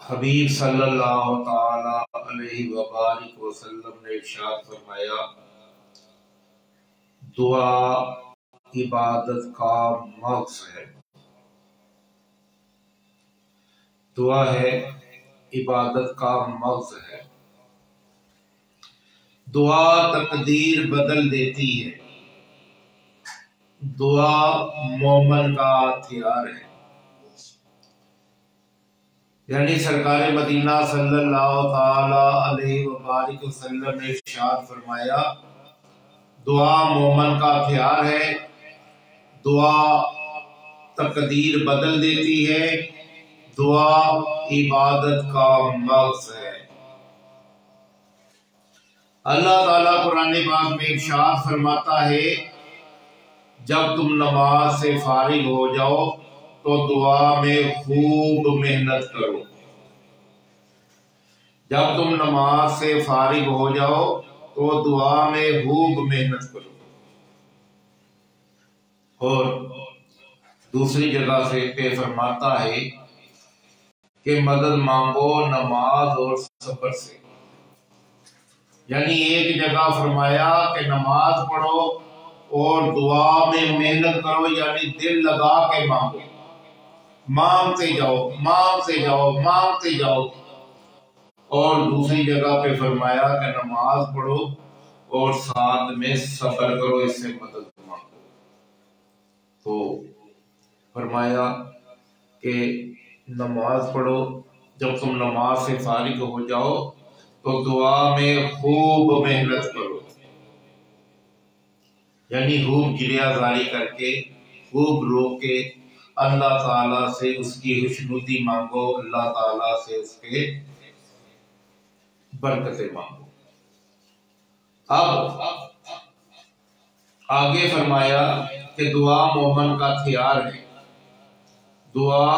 حبیب صلی اللہ تعالی علیہ وآلہ وسلم نے ارشاد فرمایا، دعا عبادت کا مغز ہے۔ دعا ہے عبادت کا مغز ہے۔ دعا تقدیر بدل دیتی ہے۔ دعا مومن کا ہتھیار ہے۔ یعنی سرکار مدینہ صلی اللہ تعالی علیہ وآلہ وسلم نے ارشاد فرمایا، دعا مومن کا ہتھیار ہے۔ دعا تقدیر بدل دیتی ہے۔ دعا عبادت کا مغز ہے۔ اللہ تعالیٰ قرآن پاک میں ارشاد فرماتا ہے، جب تم نماز سے فارغ ہو جاؤ تو دعا میں خوب محنت کرو۔ جب تم نماز سے فارغ ہو جاؤ تو دعا میں خوب محنت کرو۔ اور دوسری جگہ سے پہ فرماتا ہے کہ مدد مانگو نماز اور صبر سے۔ یعنی ایک جگہ فرمایا کہ نماز پڑھو اور دعا میں محنت کرو، یعنی دل لگا کے مانگو، مانگتے جاؤ مانگتے جاؤ مانگتے جاؤ۔ اور دوسری جگہ پہ فرمایا کہ نماز پڑھو اور ساتھ میں صبر کرو، اس سے مدد مانگو۔ تو فرمایا کہ نماز پڑھو، جب تم نماز سے فارغ ہو جاؤ تو دعا میں خوب محنت کرو، یعنی خوب گریہ زاری کر کے، خوب رو کے اللہ تعالیٰ سے اس کی خوشنودی مانگو، اللہ تعالیٰ سے اس کے برکتیں مانگو۔ اب آگے فرمایا کہ دعا مومن کا ہتھیار ہے۔ دعا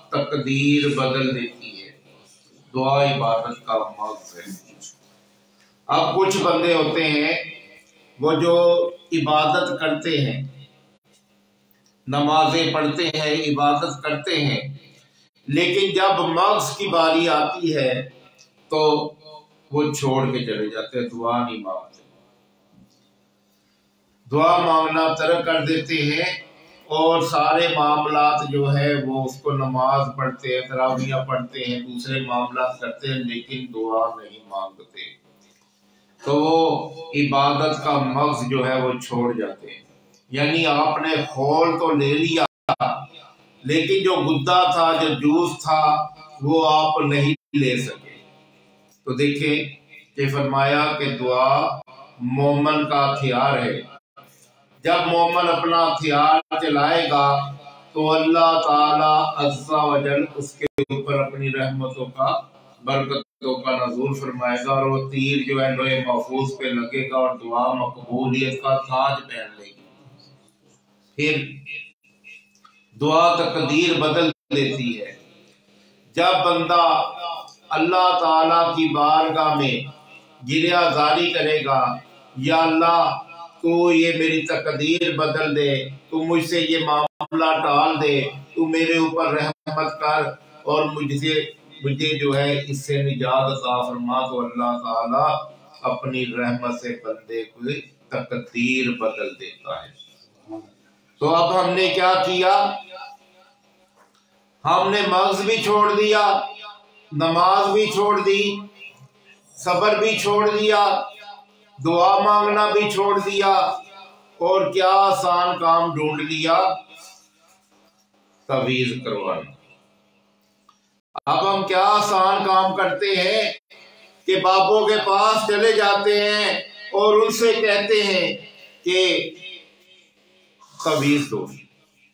تقدیر بدل دیتی ہے۔ دعا عبادت کا مغز ہے۔ اب کچھ بندے ہوتے ہیں وہ جو عبادت کرتے ہیں، نمازیں پڑھتے ہیں، عبادت کرتے ہیں، لیکن جب مغز کی باری آتی ہے تو وہ چھوڑ کے چلے جاتے ہیں، دعا نہیں مانگتے، دعا مانگنا ترک کر دیتے ہیں، اور سارے معاملات جو ہے وہ اس کو نماز پڑھتے ہیں، تراویح پڑھتے ہیں، دوسرے معاملات کرتے ہیں، لیکن دعا نہیں مانگتے، تو وہ عبادت کا مغز جو ہے وہ چھوڑ جاتے ہیں۔ یعنی آپ نے خول تو لے لیا، لیکن جو گدا تھا، جو جوس تھا، وہ آپ نہیں لے سکے۔ تو دیکھیں کہ فرمایا کہ دعا مومن کا ہتھیار ہے۔ جب مومن اپنا ہتھیار چلائے گا تو اللہ تعالی عز و جل اس کے اوپر اپنی رحمتوں کا، برکتوں کا نزول فرمائے گا، اور وہ تیر جو ہے لوح محفوظ پہ لگے گا اور دعا مقبولیت کا تاج پہن لے گی۔ پھر دعا تقدیر بدل دیتی ہے۔ جب بندہ اللہ تعالی کی بارگاہ میں گریہ زاری کرے گا، یا اللہ تو یہ میری تقدیر بدل دے، تو مجھ سے یہ معاملہ ٹال دے، تو میرے اوپر رحمت کر اور مجھے جو ہے اس سے نجات عطا فرما، تو اللہ تعالیٰ اپنی رحمت سے بندے کو تقدیر بدل دیتا ہے۔ تو اب ہم نے کیا کیا؟ ہم نے مغز بھی چھوڑ دیا، نماز بھی چھوڑ دی، صبر بھی چھوڑ دیا، دعا مانگنا بھی چھوڑ دیا، اور کیا آسان کام ڈھونڈ لیا؟ تعویذ کروانا۔ اب ہم کیا آسان کام کرتے ہیں کہ بابوں کے پاس چلے جاتے ہیں اور ان سے کہتے ہیں کہ تعویذ دو،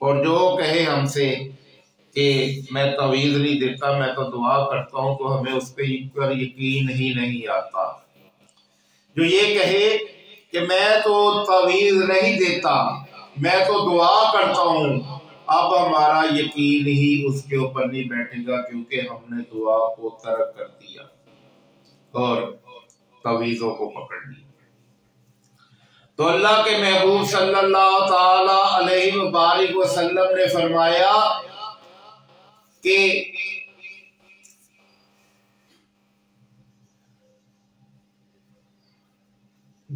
اور جو کہے ہم سے کہ میں تعویذ نہیں دیتا، میں تو دعا کرتا ہوں، تو ہمیں اس پہ یقین ہی نہیں آتا۔ جو یہ کہے کہ میں تو تعویذ نہیں دیتا، میں تو دعا کرتا ہوں، اب ہمارا یقین ہی اس کے اوپر نہیں بیٹھے گا، کیونکہ ہم نے دعا کو ترک کر دیا اور تعویذوں کو پکڑ لیا۔ تو اللہ کے محبوب صلی اللہ تعالی علیہ وآلہ وسلم نے فرمایا کہ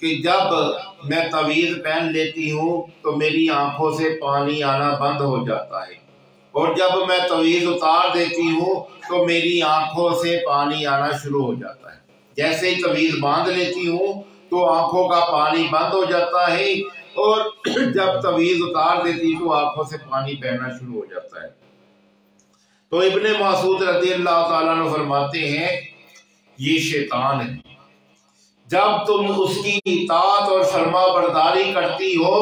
کہ جب میں تعویذ پہن لیتی ہوں تو میری آنکھوں سے پانی آنا بند ہو جاتا ہے، اور جب میں تعویذ اتار دیتی ہوں تو میری آنکھوں سے پانی آنا شروع ہو جاتا ہے۔ جیسے ہی تعویذ باندھ لیتی ہوں تو آنکھوں کا پانی بند ہو جاتا ہے، اور جب تعویذ اتار دیتی تو آنکھوں سے پانی بہنا شروع ہو جاتا ہے۔ تو ابن مسعود رضی اللہ تعالیٰ عنہ فرماتے ہیں یہ شیطان ہے، جب تم اس کی اطاعت اور فرما برداری کرتی ہو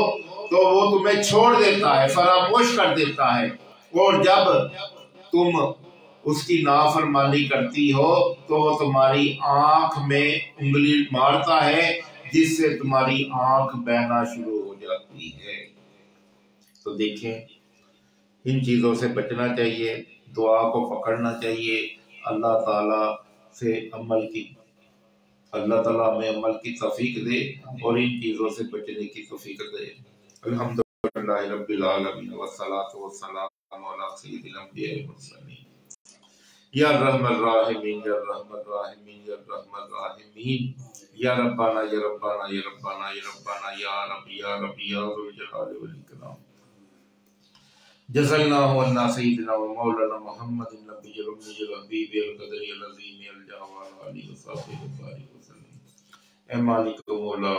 تو وہ تمہیں چھوڑ دیتا ہے، فراموش کر دیتا ہے، اور جب تم اس کی نافرمانی کرتی ہو تو وہ تمہاری آنکھ میں انگلی مارتا ہے، جس سے تمہاری آنکھ بہنا شروع ہو جاتی ہے۔ تو دیکھیں ان چیزوں سے بچنا چاہیے، دعا کو پکڑنا چاہیے، اللہ تعالیٰ سے عمل کی، اللہ تعالیٰ ہمیں عمل کی توفیق دے اور ان چیزوں سے بچنے کی توفیق دے۔ الحمدللہ رب العالمین والصلاة والسلام علی سید الانبیاء والمرسلین۔ یا رحم الراحمین یا رحم الراحمین یا رحم الراحمین، یا ربنا یا ربنا یا ربنا یا ربنا یا رب یا رب یا ذو الجلال والاکرام۔ جزلنا عنا سیدنا و مولانا محمد النبی الامی الحبیب القدر العظیم الجواد علیہ وصحبہ وسلم۔ اے مالک و مولا،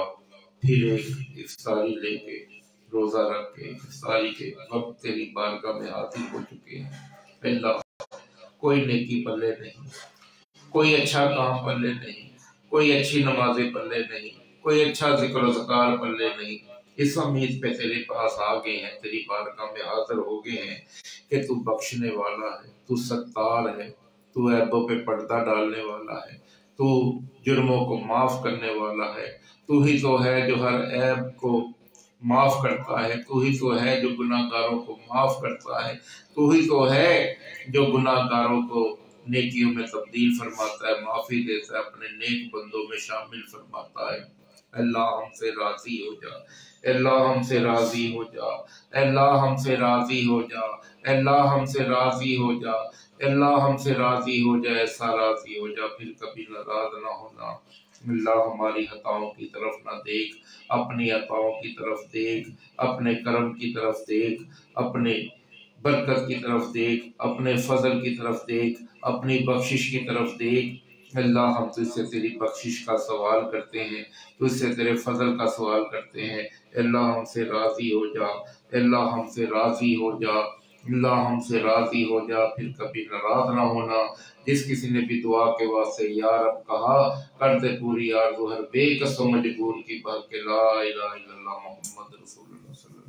پھر ایک افطاری لے کے روزہ رکھ کے افطاری کے وقت تیری بارگاہ میں حاضر ہو چکے ہیں۔ اللہ کوئی نیکی پلے نہیں، کوئی اچھا کام پلے نہیں، کوئی اچھی نمازیں پلے نہیں، کوئی اچھا ذکر و اذکار پلے نہیں، اس امید پہ تیرے پاس آ گئے ہیں، تیری بارگاہ میں حاضر ہو گئے ہیں کہ تو بخشنے والا ہے، تو ستار ہے، تو عیبوں پہ پردہ ڈالنے والا ہے، تو جرموں کو معاف کرنے والا ہے، تو ہی تو ہے جو ہر عیب کو معاف کرتا ہے، تو ہی تو ہے جو گناہ گاروں کو معاف کرتا ہے، تو ہی تو ہے جو گناہ گاروں کو نیکیوں میں تبدیل فرماتا ہے، معافی دیتا ہے، اپنے نیک بندوں میں شامل فرماتا ہے۔ اللہ ہم سے راضی ہو جا، اللہ ہم سے راضی ہو جا، اللہ ہم سے راضی ہو جا، اللہ ہم سے راضی ہو جا، اللہ ہم سے راضی ہو جا، ایسا راضی ہو جا پھر کبھی ناراض نہ ہونا۔ اللہ ہماری خطاؤں کی طرف نہ دیکھ، اپنی عطاؤں کی طرف دیکھ، اپنے کرم کی طرف دیکھ، اپنے برکت کی طرف دیکھ، اپنے فضل کی طرف دیکھ، اپنی بخشش کی طرف دیکھ۔ اللہ ہم تجھ سے تیری بخشش کا سوال کرتے ہیں، تجھ سے تیرے فضل کا سوال کرتے ہیں۔ اللہ ہم سے راضی ہو جا، اللہ ہم سے راضی ہو جا، اللہ ہم سے راضی ہو جا پھر کبھی ناراض نہ ہونا۔ جس کسی نے بھی دعا کے واسطے یا رب کہا، کر دے پوری آرزو ہر بے کس و مجبور کی، بلکہ لا الہ الا اللہ محمد رسول اللہ صلی اللہ علیہ وسلم۔